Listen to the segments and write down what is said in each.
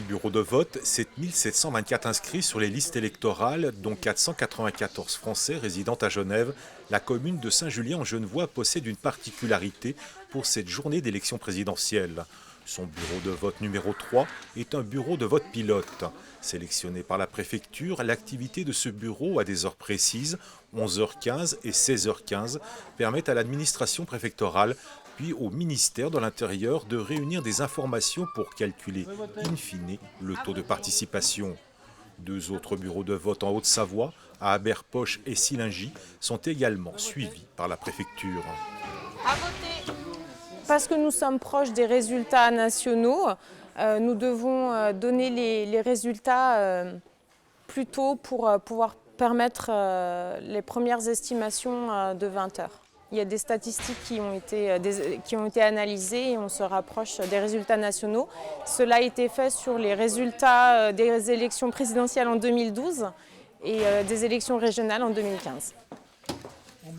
bureaux de vote, 7724 inscrits sur les listes électorales, dont 494 Français résidant à Genève. La commune de Saint-Julien-en-Genevois possède une particularité pour cette journée d'élection présidentielle. Son bureau de vote numéro 3 est un bureau de vote pilote. Sélectionné par la préfecture, l'activité de ce bureau à des heures précises, 11h15 et 16h15, permet à l'administration préfectorale puis au ministère de l'Intérieur de réunir des informations pour calculer in fine le taux de participation. Deux autres bureaux de vote en Haute-Savoie, à Aberpoche et Sillingy, sont également suivis par la préfecture. Parce que nous sommes proches des résultats nationaux, nous devons donner les résultats plus tôt pour pouvoir permettre les premières estimations de 20 heures. Il y a des statistiques qui ont été analysées et on se rapproche des résultats nationaux. Cela a été fait sur les résultats des élections présidentielles en 2012 et des élections régionales en 2015.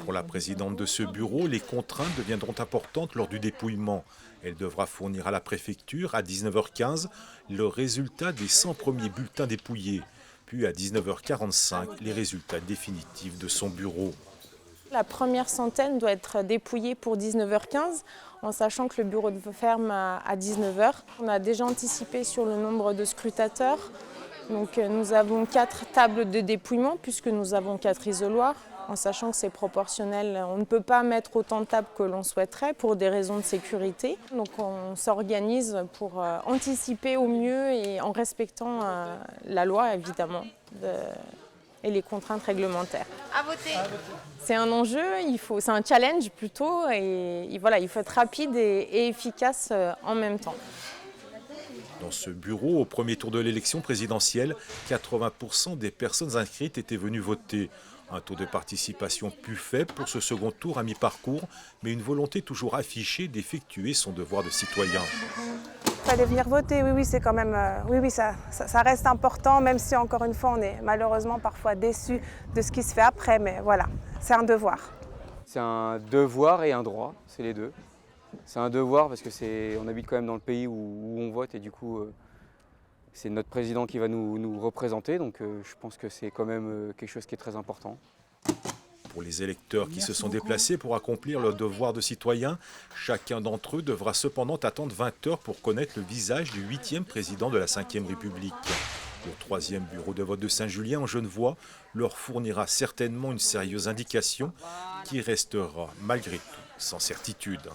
Pour la présidente de ce bureau, les contraintes deviendront importantes lors du dépouillement. Elle devra fournir à la préfecture, à 19h15, le résultat des 100 premiers bulletins dépouillés, puis à 19h45, les résultats définitifs de son bureau. La première centaine doit être dépouillée pour 19h15, en sachant que le bureau ferme à 19h. On a déjà anticipé sur le nombre de scrutateurs. Donc, nous avons 4 tables de dépouillement, puisque nous avons 4 isoloirs, en sachant que c'est proportionnel. On ne peut pas mettre autant de tables que l'on souhaiterait pour des raisons de sécurité. Donc on s'organise pour anticiper au mieux et en respectant la loi, évidemment, et les contraintes réglementaires. À voter. C'est un enjeu, c'est un challenge plutôt, et voilà, il faut être rapide et efficace en même temps. Dans ce bureau, au premier tour de l'élection présidentielle, 80% des personnes inscrites étaient venues voter. Un taux de participation plus faible pour ce second tour à mi-parcours, mais une volonté toujours affichée d'effectuer son devoir de citoyen. Il fallait venir voter, oui, c'est quand même, ça reste important, même si encore une fois on est malheureusement parfois déçu de ce qui se fait après, mais voilà, c'est un devoir. C'est un devoir et un droit, c'est les deux. C'est un devoir parce que on habite quand même dans le pays où on vote et du coup c'est notre président qui va nous représenter, donc je pense que c'est quand même quelque chose qui est très important. Pour les électeurs qui se sont déplacés pour accomplir leur devoir de citoyen, chacun d'entre eux devra cependant attendre 20 heures pour connaître le visage du 8e président de la Ve République. Le 3e bureau de vote de Saint-Julien-en-Genevois leur fournira certainement une sérieuse indication qui restera malgré tout sans certitude.